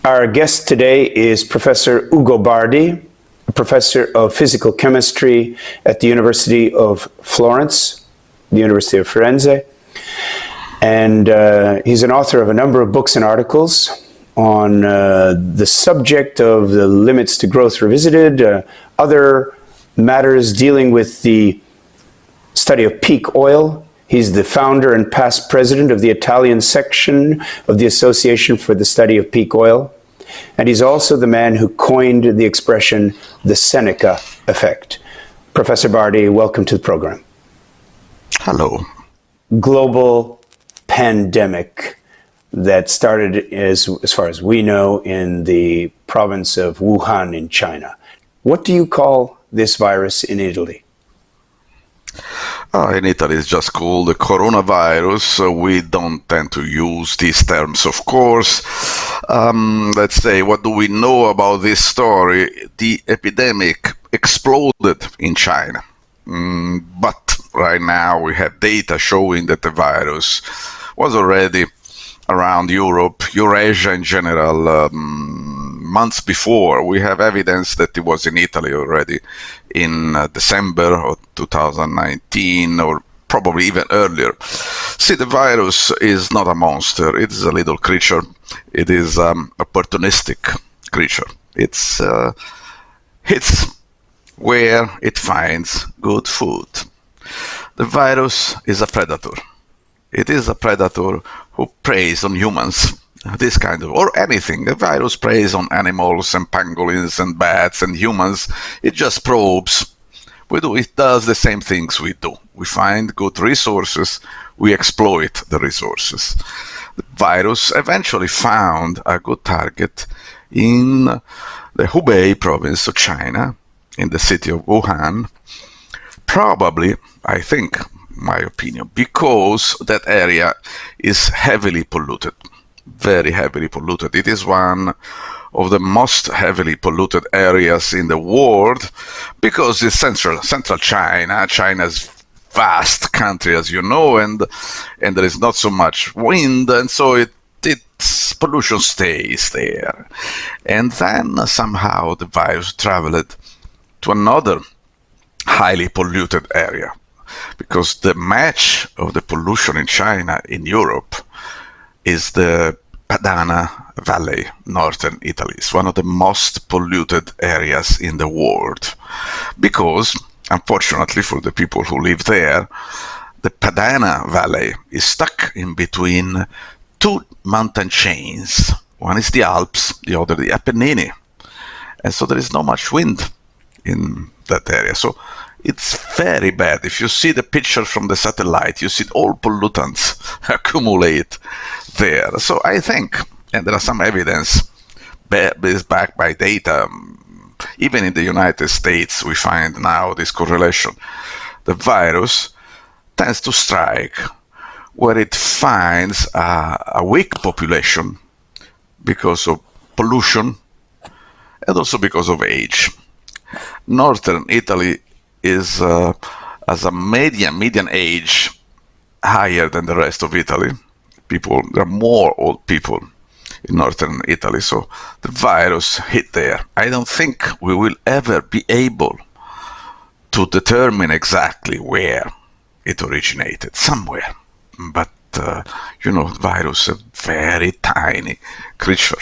Our guest today is Professor Ugo Bardi, a professor of physical chemistry at the University of Florence, the University of Firenze. And he's an author of a number of books and articles on the subject of the limits to growth revisited, other matters dealing with the study of peak oil. He's the founder and past president of the Italian section of the Association for the Study of Peak Oil. And he's also the man who coined the expression, the Seneca effect. Professor Bardi, welcome to the program. Hello. Global pandemic that started, as far as we know, in the province of Wuhan in China. What do you call this virus in Italy? In Italy, it's just called the coronavirus. We don't tend to use these terms, of course. Let's say, what do we know about this story? The epidemic exploded in China. But right now we have data showing that the virus was already around Europe, Eurasia in general, months before. We have evidence that it was in Italy already in December of 2019, or probably even earlier. See, the virus is not a monster. It is a little creature. It is an opportunistic creature. It's where it finds good food. The virus is a predator. It is a predator who preys on humans, this kind of, or anything. The virus preys on animals and pangolins and bats and humans. It just probes. It does the same things we do. We find good resources, we exploit the resources. The virus eventually found a good target in the Hubei province of China, in the city of Wuhan. Probably, I think, my opinion, because that area is heavily polluted, very heavily polluted. It is one of the most heavily polluted areas in the world because it's central China. China's vast country, as you know, and there is not so much wind, and so its pollution stays there. And then somehow the virus traveled to another highly polluted area, because the match of the pollution in China, in Europe, is the Padana Valley, northern Italy. It's one of the most polluted areas in the world, because, unfortunately for the people who live there, the Padana Valley is stuck in between two mountain chains. One is the Alps, the other the Apennine. And so there is not much wind in that area. So it's very bad. If you see the picture from the satellite, you see all pollutants accumulate there. So I think, and there are some evidence backed by data, even in the United States, we find now this correlation. The virus tends to strike where it finds a weak population because of pollution and also because of age. Northern Italy is as a median age higher than the rest of Italy. There are more old people in northern Italy, so the virus hit there. I don't think we will ever be able to determine exactly where it originated, somewhere. But, the virus is a very tiny creature.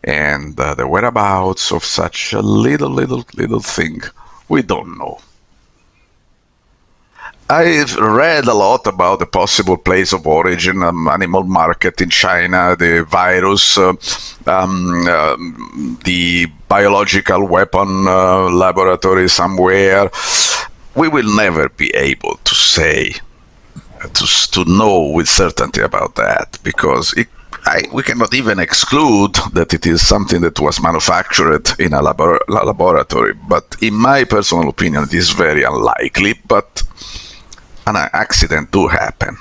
And the whereabouts of such a little thing, we don't know. I've read a lot about the possible place of origin, animal market in China, the virus, the biological weapon laboratory somewhere. We will never be able to say, to know with certainty about that, because we cannot even exclude that it is something that was manufactured in a laboratory. But in my personal opinion, it is very unlikely, but an accident do happen.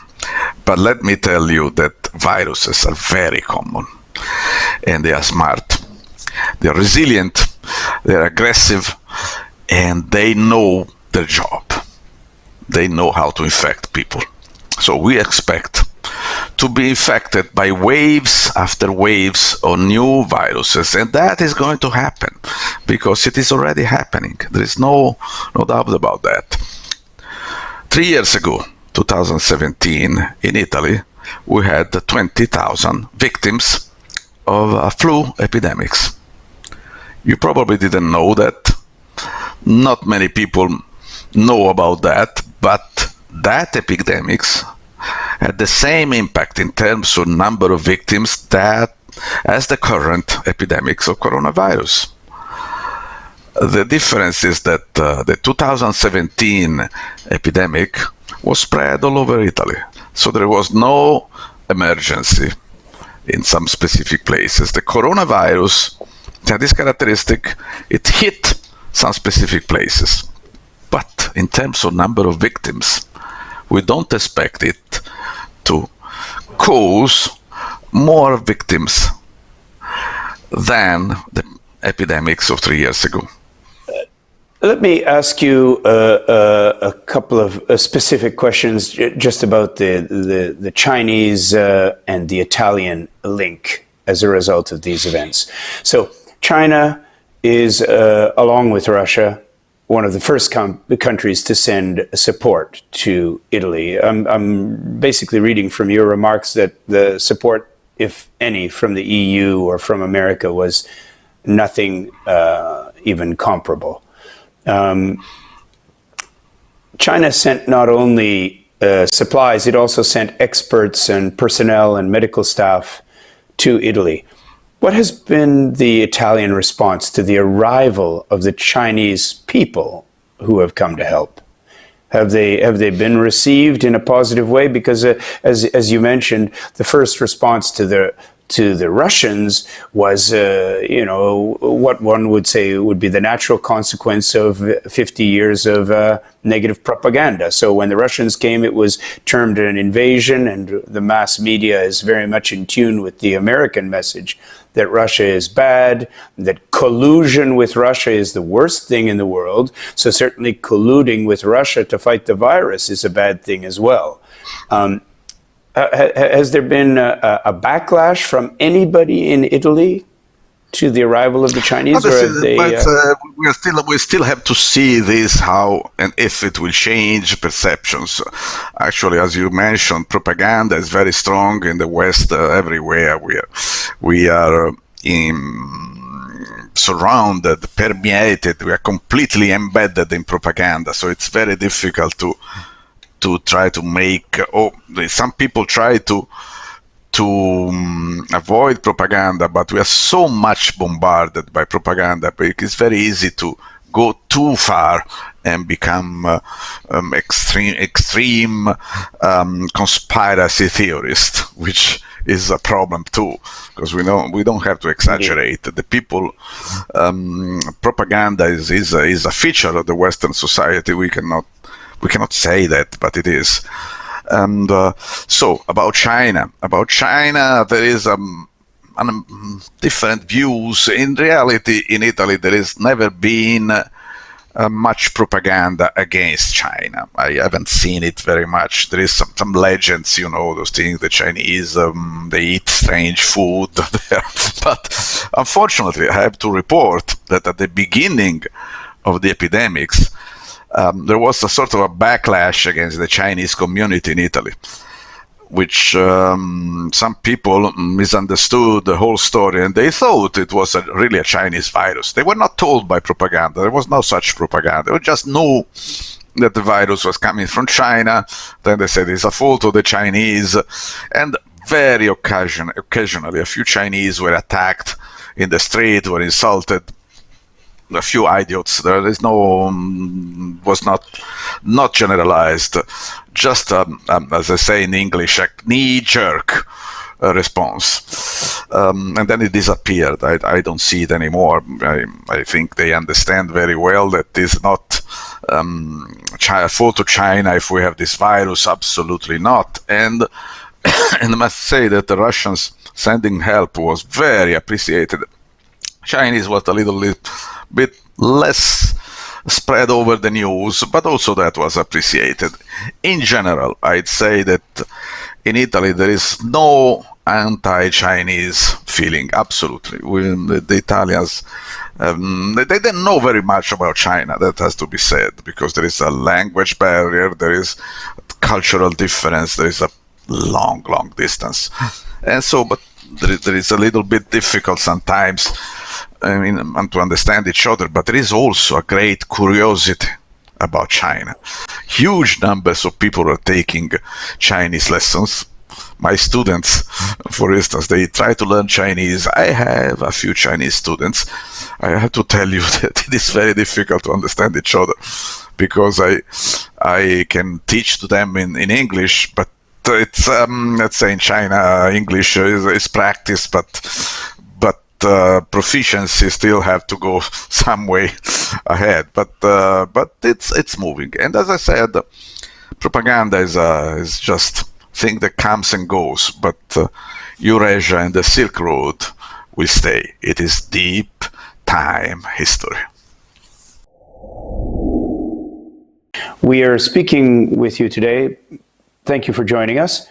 But let me tell you that viruses are very common, and they are smart, they are resilient, they are aggressive, and they know their job. They know how to infect people. So we expect to be infected by waves after waves of new viruses. And that is going to happen because it is already happening. There is no doubt about that. 3 years ago, 2017, in Italy, we had 20,000 victims of flu epidemics. You probably didn't know that. Not many people know about that, but that epidemics had the same impact in terms of number of victims as the current epidemics of coronavirus. The difference is that the 2017 epidemic was spread all over Italy, so there was no emergency in some specific places. The coronavirus had this characteristic: it hit some specific places. But in terms of number of victims, we don't expect it to cause more victims than the epidemics of 3 years ago. Let me ask you a couple of specific questions just about the Chinese and the Italian link as a result of these events. So China is, along with Russia, one of the first countries to send support to Italy. I'm basically reading from your remarks that the support, if any, from the EU or from America was nothing even comparable. China sent not only supplies, it also sent experts and personnel and medical staff to Italy. What has been the Italian response to the arrival of the Chinese people who have come to help? Have they been received in a positive way? Because as you mentioned, the first response to the Russians was, what one would say would be the natural consequence of 50 years of negative propaganda. So when the Russians came, it was termed an invasion, and the mass media is very much in tune with the American message that Russia is bad, that collusion with Russia is the worst thing in the world. So certainly colluding with Russia to fight the virus is a bad thing as well. Has there been a backlash from anybody in Italy to the arrival of the Chinese? We still have to see this, how and if it will change perceptions. Actually, as you mentioned, propaganda is very strong in the West everywhere. We are surrounded, permeated. We are completely embedded in propaganda. So it's very difficult to try to make. Some people try to avoid propaganda, but we are so much bombarded by propaganda. It's very easy to go too far and become extreme conspiracy theorist, which is a problem too, because we don't have to exaggerate. The people, propaganda is a feature of the Western society. We cannot say that, but it is. And so about China, there is different views. In reality, in Italy, there has never been much propaganda against China. I haven't seen it very much. There is some legends, those things. The Chinese, they eat strange food. But unfortunately, I have to report that at the beginning of the epidemics, there was a sort of a backlash against the Chinese community in Italy, which some people misunderstood the whole story, and they thought it was really a Chinese virus. They were not told by propaganda. There was no such propaganda. They just knew that the virus was coming from China. Then they said it's a fault of the Chinese. And very occasionally, a few Chinese were attacked in the street, were insulted. A few idiots. There is was not generalized. Just as I say in English, a knee-jerk response, and then it disappeared. I don't see it anymore. I think they understand very well that it's not fault to China if we have this virus. Absolutely not. And I must say that the Russians sending help was very appreciated. Chinese was a little bit less spread over the news, but also that was appreciated. In general, I'd say that in Italy, there is no anti-Chinese feeling, absolutely. The Italians, they don't know very much about China, that has to be said, because there is a language barrier, there is cultural difference, there is a long, long distance. And so, but there is a little bit difficult sometimes, I mean, to understand each other, but there is also a great curiosity about China. Huge numbers of people are taking Chinese lessons. My students, for instance, they try to learn Chinese. I have a few Chinese students. I have to tell you that it is very difficult to understand each other, because I can teach to them in English, but it's let's say in China English is practice, but proficiency still have to go some way ahead. But it's moving. And as I said, propaganda is just thing that comes and goes. But Eurasia and the Silk Road will stay. It is deep time history. We are speaking with you today. Thank you for joining us.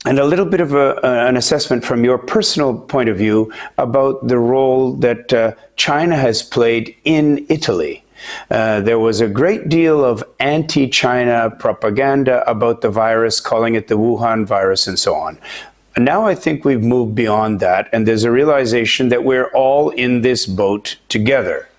And a little bit of an assessment from your personal point of view about the role that China has played in Italy. There was a great deal of anti-China propaganda about the virus, calling it the Wuhan virus and so on. And now I think we've moved beyond that, and there's a realization that we're all in this boat together.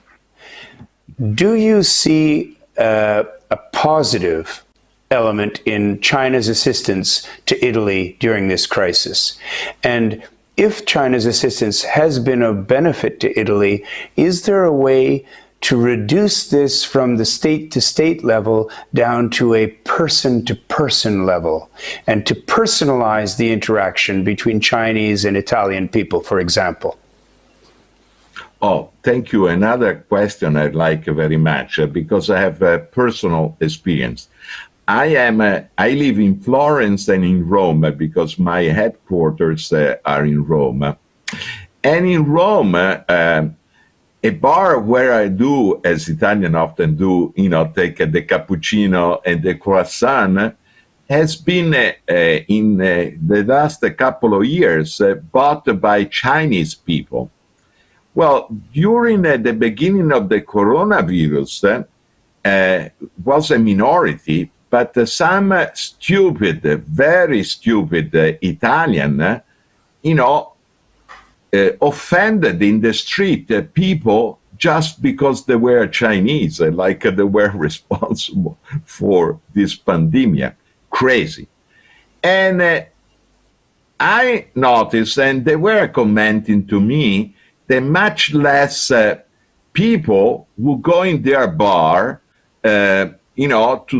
Do you see a positive element in China's assistance to Italy during this crisis? And if China's assistance has been of benefit to Italy, is there a way to reduce this from the state-to-state level down to a person-to-person level, and to personalize the interaction between Chinese and Italian people, for example? Oh, thank you. Another question I'd like very much, because I have a personal experience. I live in Florence and in Rome, because my headquarters are in Rome. And in Rome, a bar where I do, as Italians often do, take the cappuccino and the croissant, has been in the last couple of years bought by Chinese people. Well, during the beginning of the coronavirus, was a minority, but some stupid, very stupid Italian, offended in the street people just because they were Chinese, like they were responsible for this pandemic. Crazy. And I noticed, and they were commenting to me, that much less people who go in their bar, to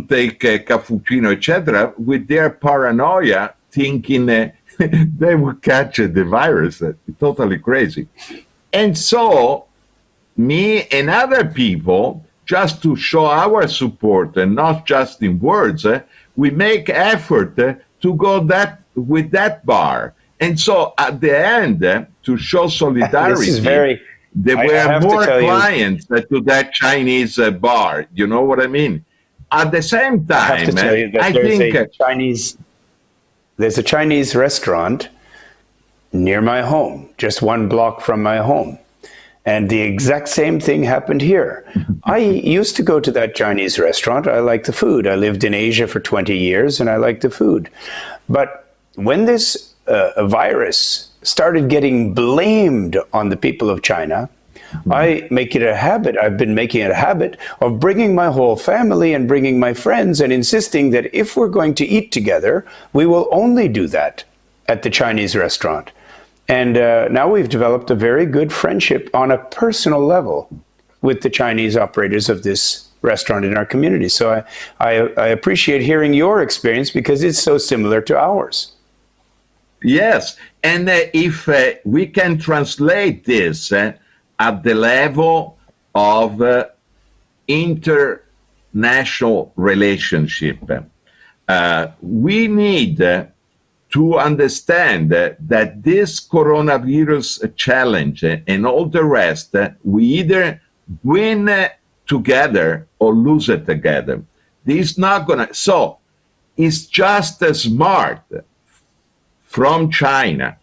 take a cappuccino, etc., with their paranoia, thinking they will catch the virus. Totally crazy. And so, me and other people, just to show our support, and not just in words, we make effort to go with that bar. And so, at the end, to show solidarity, there were more clients to that Chinese bar. You know what I mean? At the same time, I have to tell you that there's a Chinese restaurant near my home, just 1 block from my home. And the exact same thing happened here. I used to go to that Chinese restaurant. I like the food. I lived in Asia for 20 years, and I like the food. But when this virus started getting blamed on the people of China, I make it a habit. I've been making it a habit of bringing my whole family and bringing my friends, and insisting that if we're going to eat together, we will only do that at the Chinese restaurant. And now we've developed a very good friendship on a personal level with the Chinese operators of this restaurant in our community. So I appreciate hearing your experience, because it's so similar to ours. Yes, and if we can translate this at the level of international relationship, we need to understand that this coronavirus challenge and all the rest, we either win together or lose it together. This is not gonna, so it's just smart from China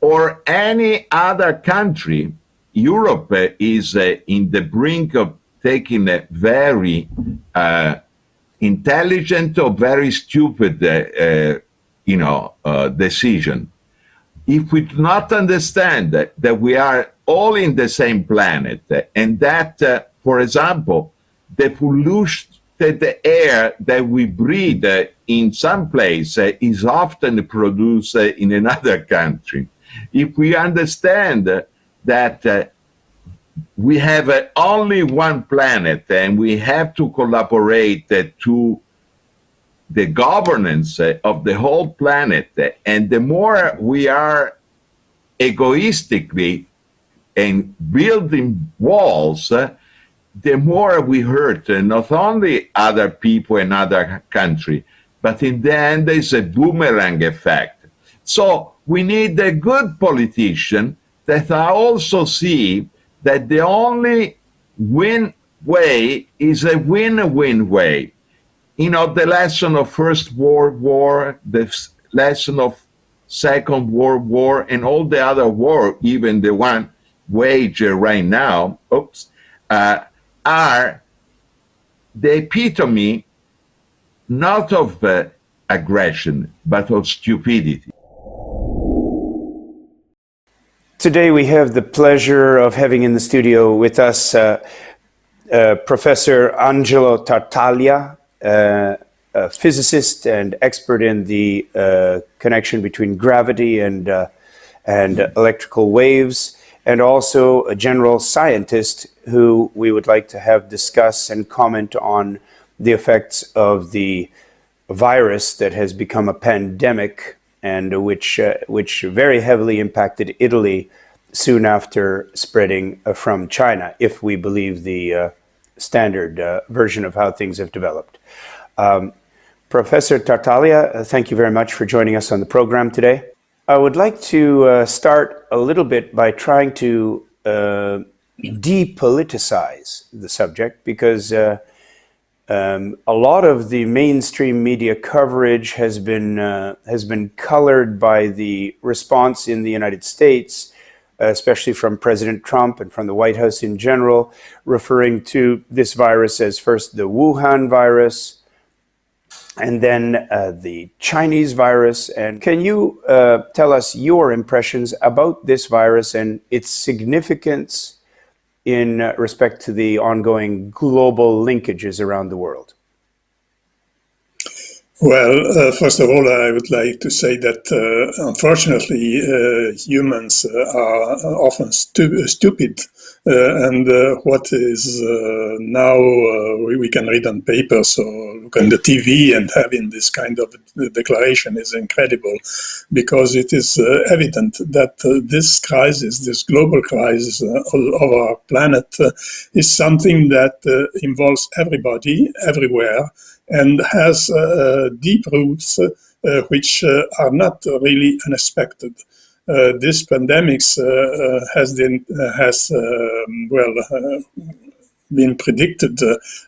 or any other country, Europe is in the brink of taking a very intelligent or very stupid, decision. If we do not understand that we are all in the same planet, and that, for example, the polluted air that we breathe in some place is often produced in another country. If we understand that we have only one planet and we have to collaborate to the governance of the whole planet, and the more we are egoistically and building walls, the more we hurt not only other people in other countries, but in the end there's a boomerang effect. So we need a good politician that also see that the only win way is a win-win way. The lesson of First World War, the lesson of Second World War, and all the other war, even the one waged right now, are the epitome not of aggression, but of stupidity. Today we have the pleasure of having in the studio with us Professor Angelo Tartaglia, a physicist and expert in the connection between gravity and electrical waves, and also a general scientist who we would like to have discuss and comment on the effects of the virus that has become a pandemic and which very heavily impacted Italy soon after spreading from China, if we believe the standard version of how things have developed. Professor Tartaglia, thank you very much for joining us on the program today. I would like to start a little bit by trying to depoliticize the subject, because a lot of the mainstream media coverage has been colored by the response in the United States, especially from President Trump and from the White House in general, referring to this virus as first the Wuhan virus, and then the Chinese virus. And can you tell us your impressions about this virus and its significance in respect to the ongoing global linkages around the world? Well, first of all, I would like to say that unfortunately humans are often stupid, and what is now we can read on papers or look on the TV, and having this kind of declaration is incredible, because it is evident that this crisis, this global crisis of our planet, is something that involves everybody, everywhere, and has deep roots which are not really unexpected. This pandemic has been predicted,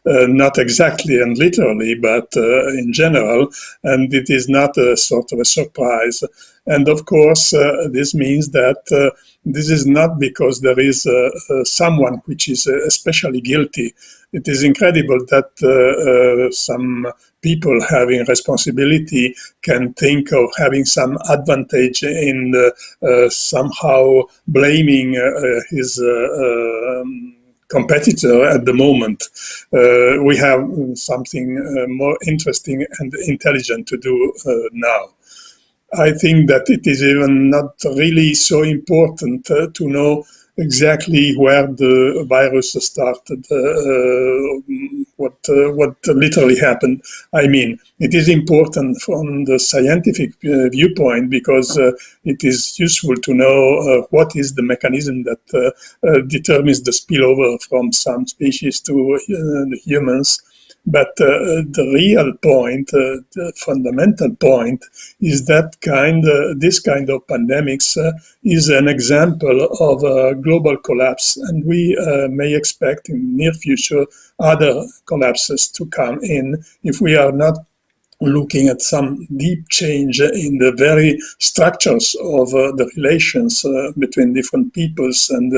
not exactly and literally, but in general, and it is not a sort of a surprise. And of course, this means that this is not because there is someone which is especially guilty. It is incredible that some people having responsibility can think of having some advantage in somehow blaming his competitor at the moment. We have something more interesting and intelligent to do now. I think that it is even not really so important to know exactly where the virus started, what literally happened. I mean, it is important from the scientific viewpoint, because it is useful to know what is the mechanism that determines the spillover from some species to the humans. But the real point, the fundamental point, is that this kind of pandemics is an example of a global collapse, and we may expect in the near future other collapses to come in if we are not looking at some deep change in the very structures of the relations between different peoples and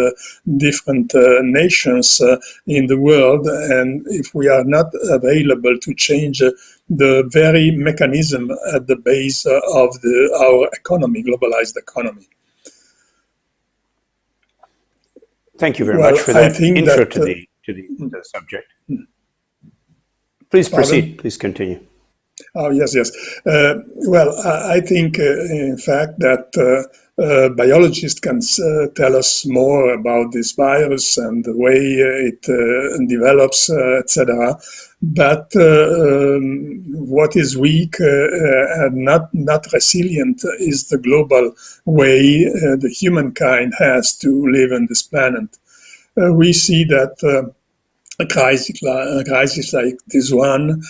different nations in the world. And if we are not available to change the very mechanism at the base of our economy, globalized economy. Thank you very Well, much for I that think intro that, to the subject. Please proceed. Please continue. Oh, yes, yes. Well, I think, in fact, that biologists can tell us more about this virus and the way it develops, etc. But what is weak and not resilient is the global way the humankind has to live on this planet. We see that a crisis like this one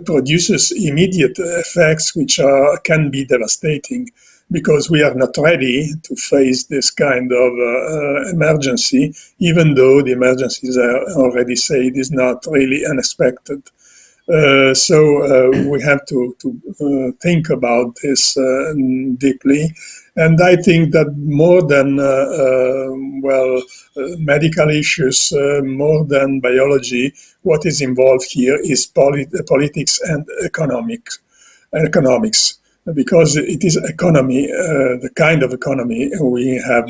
produces immediate effects which can be devastating, because we are not ready to face this kind of emergency, even though the emergencies are already said is not really unexpected. So we have to think about this deeply. And I think that more than, medical issues, more than biology, what is involved here is politics and economics. Because it is economy, the kind of economy we have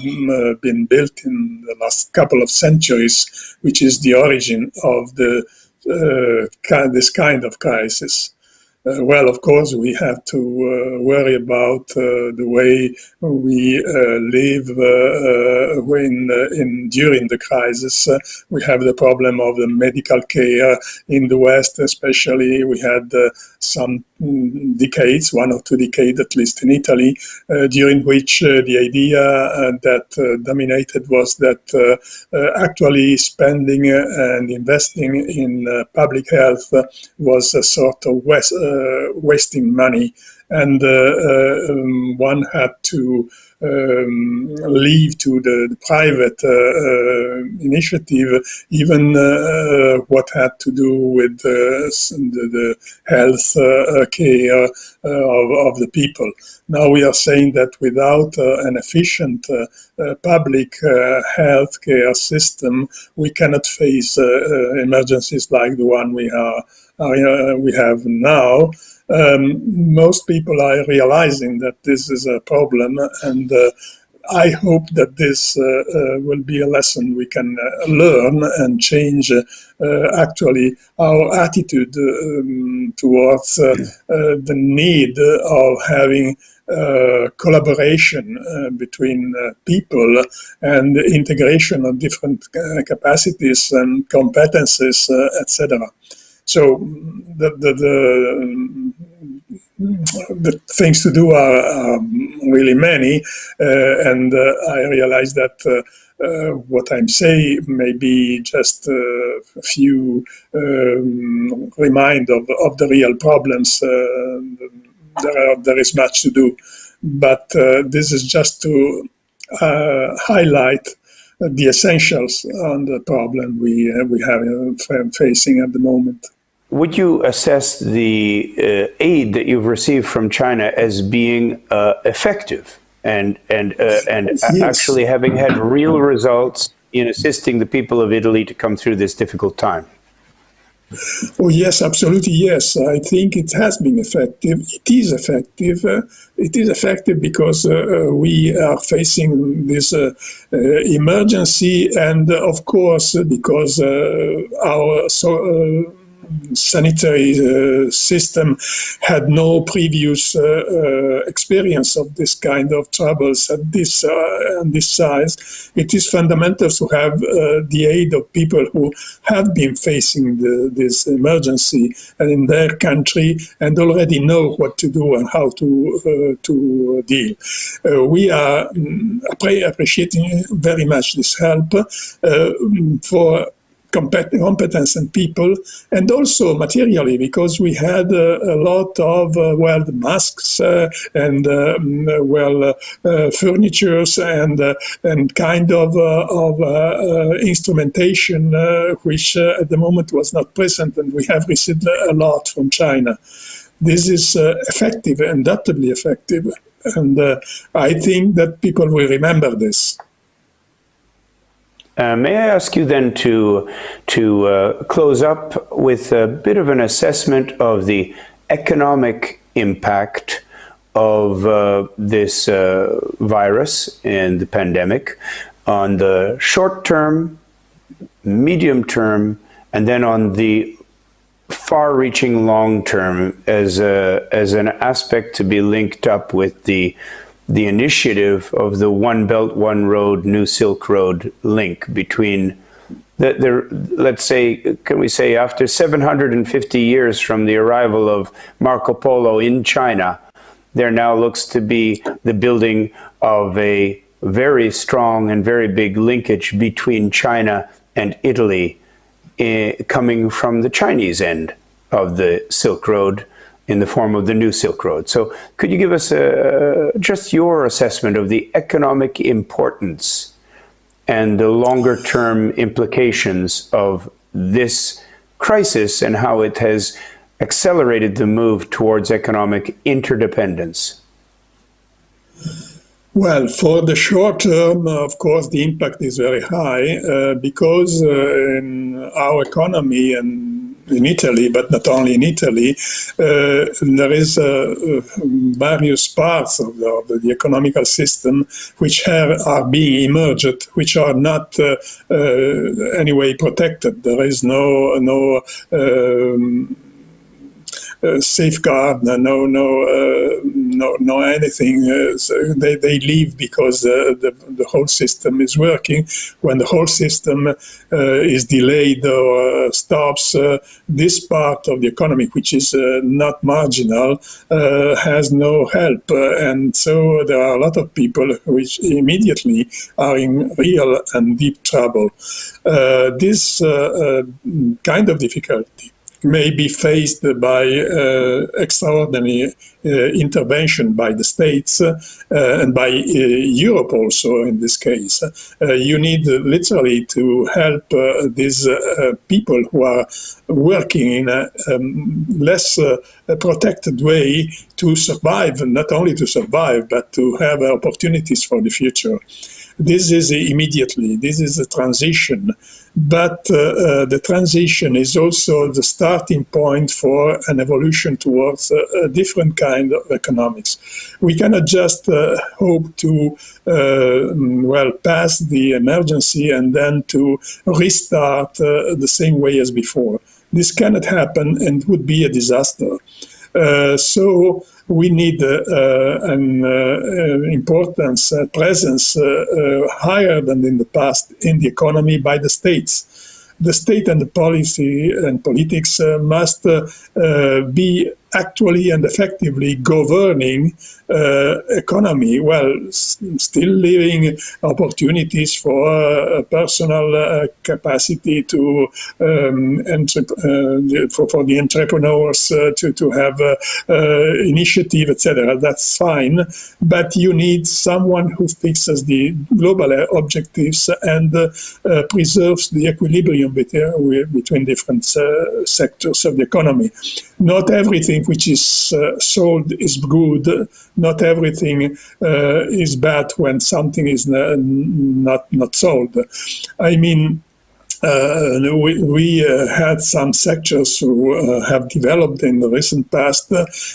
been built in the last couple of centuries, which is the origin of this kind of crisis. Well, of course, we have to worry about the way we live during the crisis. We have the problem of the medical care in the West, especially. We had some decades, 1 or 2 decades at least in Italy, during which the idea that dominated was that actually spending and investing in public health was a sort of wasting money, and one had to leave to the private initiative even what had to do with the health care of the people. Now we are saying that without an efficient public health care system, we cannot face emergencies like the one we have now. Most people are realizing that this is a problem, and I hope that this will be a lesson we can learn and change actually our attitude towards the need of having collaboration between people and integration of different capacities and competences, etc. So the things to do are really many, and I realize that what I'm saying may be just a few remind of the real problems. There is much to do, but this is just to highlight the essentials on the problem we have facing at the moment. Would you assess the aid that you've received from China as being effective and Yes. actually having had real results in assisting the people of Italy to come through this difficult time? Oh, yes, absolutely, yes. I think it has been effective. It is effective. It is effective because we are facing this emergency, and of course, because our sanitary system had no previous experience of this kind of troubles at this size. It is fundamental to have the aid of people who have been facing this emergency and in their country and already know what to do and how to deal. We are appreciating very much this help for competence and people, and also materially, because we had a lot of the masks and furnitures and kind of instrumentation which at the moment was not present, and we have received a lot from China. This is effective, undoubtedly effective. And I think that people will remember this. May I ask you then to close up with a bit of an assessment of the economic impact of this virus and the pandemic on the short term, medium term, and then on the far-reaching long term as an aspect to be linked up with the initiative of the One Belt, One Road, New Silk Road link between let's say, can we say after 750 years from the arrival of Marco Polo in China, there now looks to be the building of a very strong and very big linkage between China and Italy coming from the Chinese end of the Silk Road in the form of the New Silk Road. So could you give us just your assessment of the economic importance and the longer term implications of this crisis and how it has accelerated the move towards economic interdependence? Well, for the short term, of course, the impact is very high because in our economy and in Italy, but not only in Italy, there is various parts of the economical system which are being emerged, which are not anyway protected. There is no safeguard, no anything. So they leave because the whole system is working. When the whole system is delayed or stops, this part of the economy, which is not marginal, has no help. And so there are a lot of people which immediately are in real and deep trouble. This kind of difficulty may be faced by extraordinary intervention by the states and by Europe also in this case. You need literally to help these people who are working in a less protected way to survive, not only to survive, but to have opportunities for the future. This is immediately, this is a transition, but the transition is also the starting point for an evolution towards a different kind of economics. We cannot just hope to, pass the emergency and then to restart the same way as before. This cannot happen and would be a disaster. So we need an importance, presence higher than in the past in the economy by the states. The state and the policy and politics must be actually and effectively governing economy, while still leaving opportunities for personal capacity to for the entrepreneurs to have initiative, etc. That's fine, but you need someone who fixes the global objectives and preserves the equilibrium between different sectors of the economy. Not everything which is sold is good. Not everything is bad when something is not sold. I mean, we had some sectors who have developed in the recent past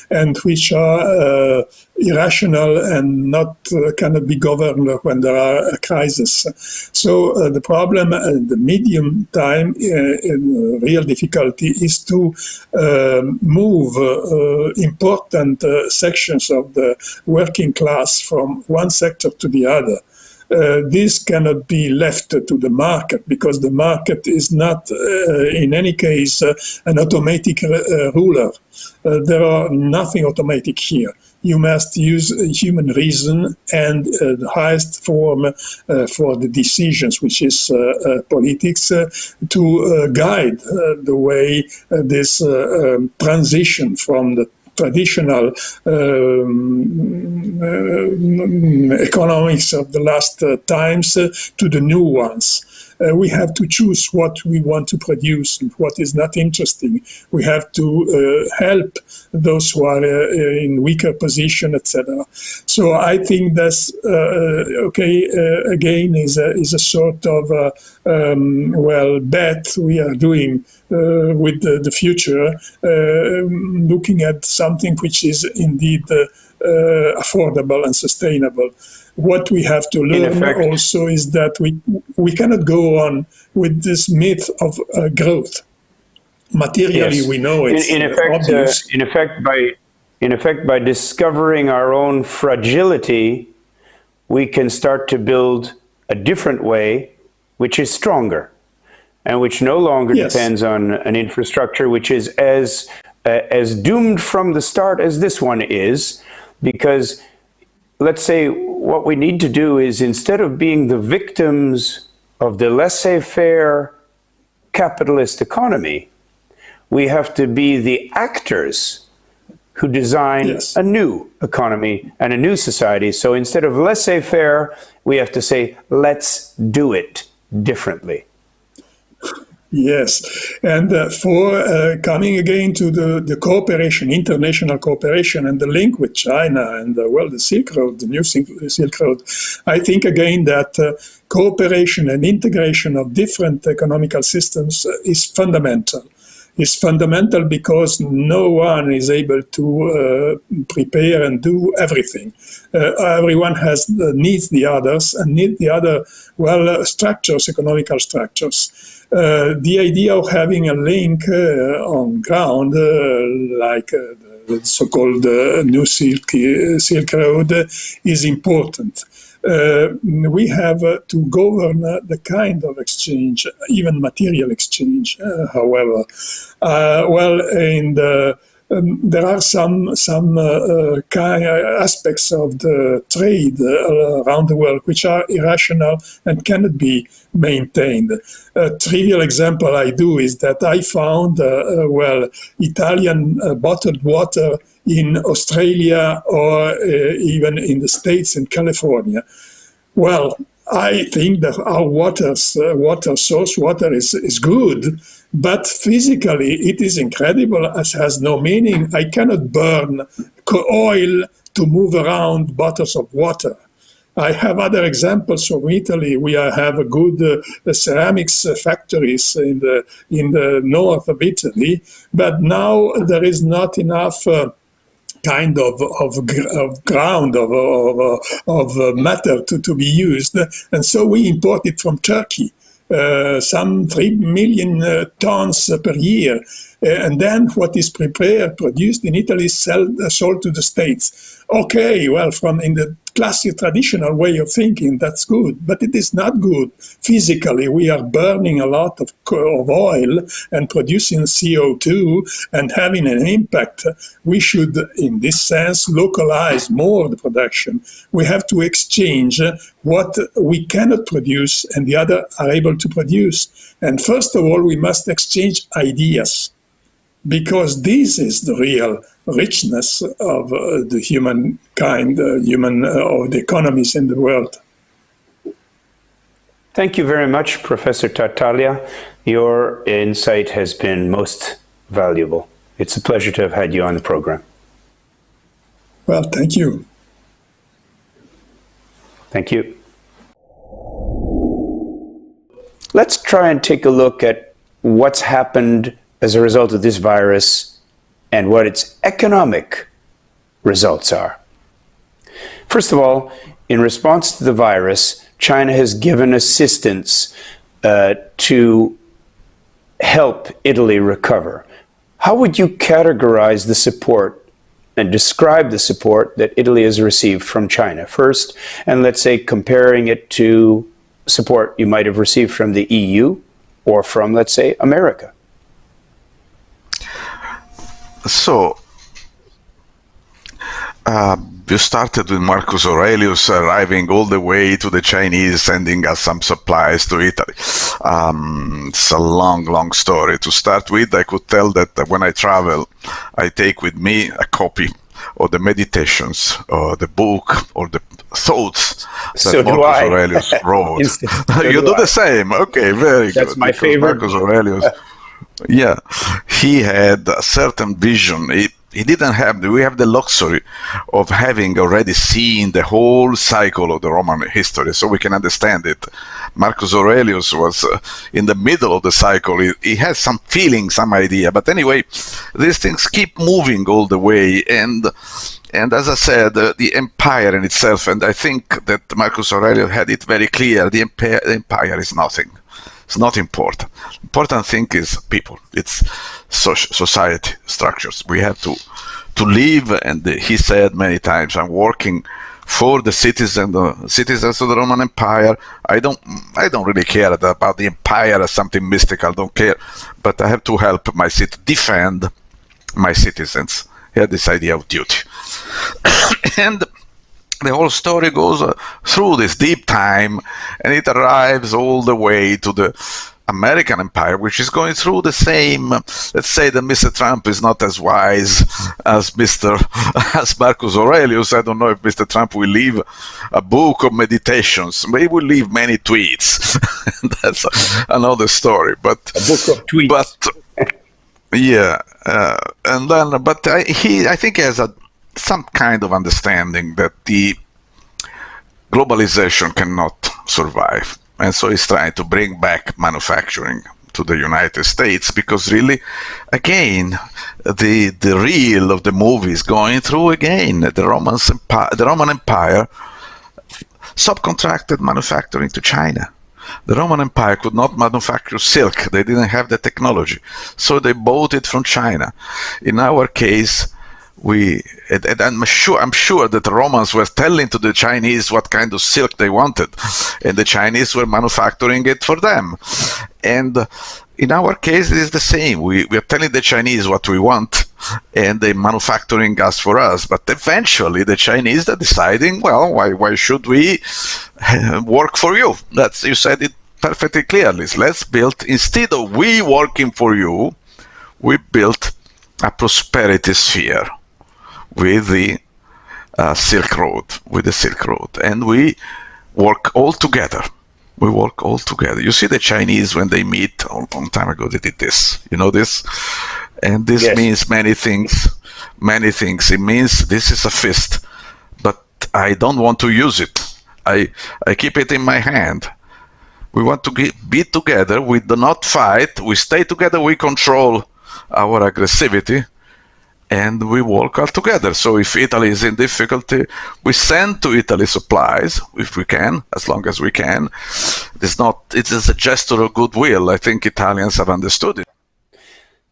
and which are irrational and cannot be governed when there are a crisis. So the problem, the medium time, real difficulty is to move important sections of the working class from one sector to the other. This cannot be left to the market because the market is not, in any case, an automatic ruler. There are nothing automatic here. You must use human reason and the highest form for the decisions, which is politics, to guide the way this transition from the traditional economics of the last times to the new ones. we have to choose what we want to produce and what is not interesting. We have to help those who are in weaker position, etc. So I think that's again is a sort of bet we are doing with the future, looking at something which is indeed affordable and sustainable. What we have to learn also is that we cannot go on with this myth of growth. Materially, yes. We know it's obvious. In effect, by discovering our own fragility, we can start to build a different way, which is stronger, and which no longer depends on an infrastructure which is as doomed from the start as this one is, because let's say what we need to do is, instead of being the victims of the laissez-faire capitalist economy, we have to be the actors who design a new economy and a new society. So instead of laissez-faire, we have to say, let's do it differently. Yes, and for coming again to the cooperation, international cooperation, and the link with China and the Silk Road, the new Silk Road, I think again that cooperation and integration of different economical systems is fundamental. It's fundamental because no one is able to prepare and do everything. Everyone needs the others and need the other structures, economical structures. The idea of having a link on ground, like the so-called New Silk Road, is important. We have to govern the kind of exchange, even material exchange, however. There are some aspects of the trade around the world which are irrational and cannot be maintained. A trivial example I do is that I found, Italian bottled water in Australia or even in the States, in California. Well, I think that our source water is good, but physically it is incredible, as has no meaning. I cannot burn oil to move around bottles of water. I have other examples from Italy. We have a good ceramics factories in the north of Italy, but now there is not enough kind of ground of matter to be used, and so we import it from Turkey. Some 3 million tons per year. And then what is produced in Italy is sold to the States. Okay, in the classic traditional way of thinking, that's good, but it is not good. Physically, we are burning a lot of oil and producing CO2 and having an impact. We should, in this sense, localize more the production. We have to exchange what we cannot produce and the other are able to produce. And first of all, we must exchange ideas, because this is the real richness of the humankind, of the economies in the world. Thank you very much, Professor Tartaglia. Your insight has been most valuable. It's a pleasure to have had you on the program. Well, thank you. Thank you. Let's try and take a look at what's happened as a result of this virus and what its economic results are. First of all, in response to the virus, China has given assistance to help Italy recover. How would you categorize the support and describe the support that Italy has received from China first, and let's say comparing it to support you might have received from the EU or from, let's say, America? So, you started with Marcus Aurelius arriving all the way to the Chinese, sending us some supplies to Italy. It's a long story. To start with, I could tell that when I travel, I take with me a copy or the meditations or the book or the thoughts that So do Marcus I. Aurelius wrote. So You do I. the same. Okay, very That's good. my Because favorite. Marcus Aurelius, yeah, he had a certain vision. He didn't have, we have the luxury of having already seen the whole cycle of the Roman history, so we can understand it. Marcus Aurelius was in the middle of the cycle. He had some feeling, some idea, but anyway, these things keep moving all the way. And as I said, the empire in itself, and I think that Marcus Aurelius had it very clear, the empire is nothing. It's not important. Important thing is people. It's society structures. We have to live, and he said many times, I'm working for the citizens of the Roman Empire. I don't really care about the empire as something mystical. I don't care, but I have to help my city, defend my citizens. He had this idea of duty, and the whole story goes through this deep time, and it arrives all the way to the American empire, which is going through the same. Let's say that Mr. Trump is not as wise as as Marcus Aurelius. I don't know if Mr. Trump will leave a book of meditations, but he will leave many tweets. That's another story. But A book of tweets. But yeah, and then, but I think he has some kind of understanding that the globalization cannot survive, and so he's trying to bring back manufacturing to the United States, because really, again, the reel of the movie is going through again. The Roman Empire subcontracted manufacturing to China. The Roman Empire could not manufacture silk. They didn't have the technology, so they bought it from China. In our case, I'm sure that the Romans were telling to the Chinese what kind of silk they wanted, and the Chinese were manufacturing it for them. And in our case, it is the same. We are telling the Chinese what we want, and they're manufacturing us for us. But eventually, the Chinese are deciding, well, why should we work for you? You said it perfectly clearly. Let's build, instead of we working for you, we built a prosperity sphere with the Silk Road, and we work all together. You see the Chinese, when they meet a long time ago, they did this. You know this? And this Yes. means many things. It means this is a fist, but I don't want to use it. I keep it in my hand. We want to be together. We do not fight. We stay together. We control our aggressivity, and we work all together. So if Italy is in difficulty, we send to Italy supplies, if we can, as long as we can. It is a gesture of goodwill. I think Italians have understood it.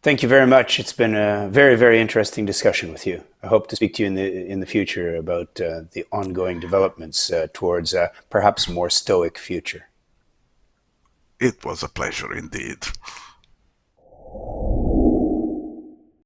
Thank you very much. It's been a very, very interesting discussion with you. I hope to speak to you in the future about the ongoing developments towards a perhaps more stoic future. It was a pleasure indeed.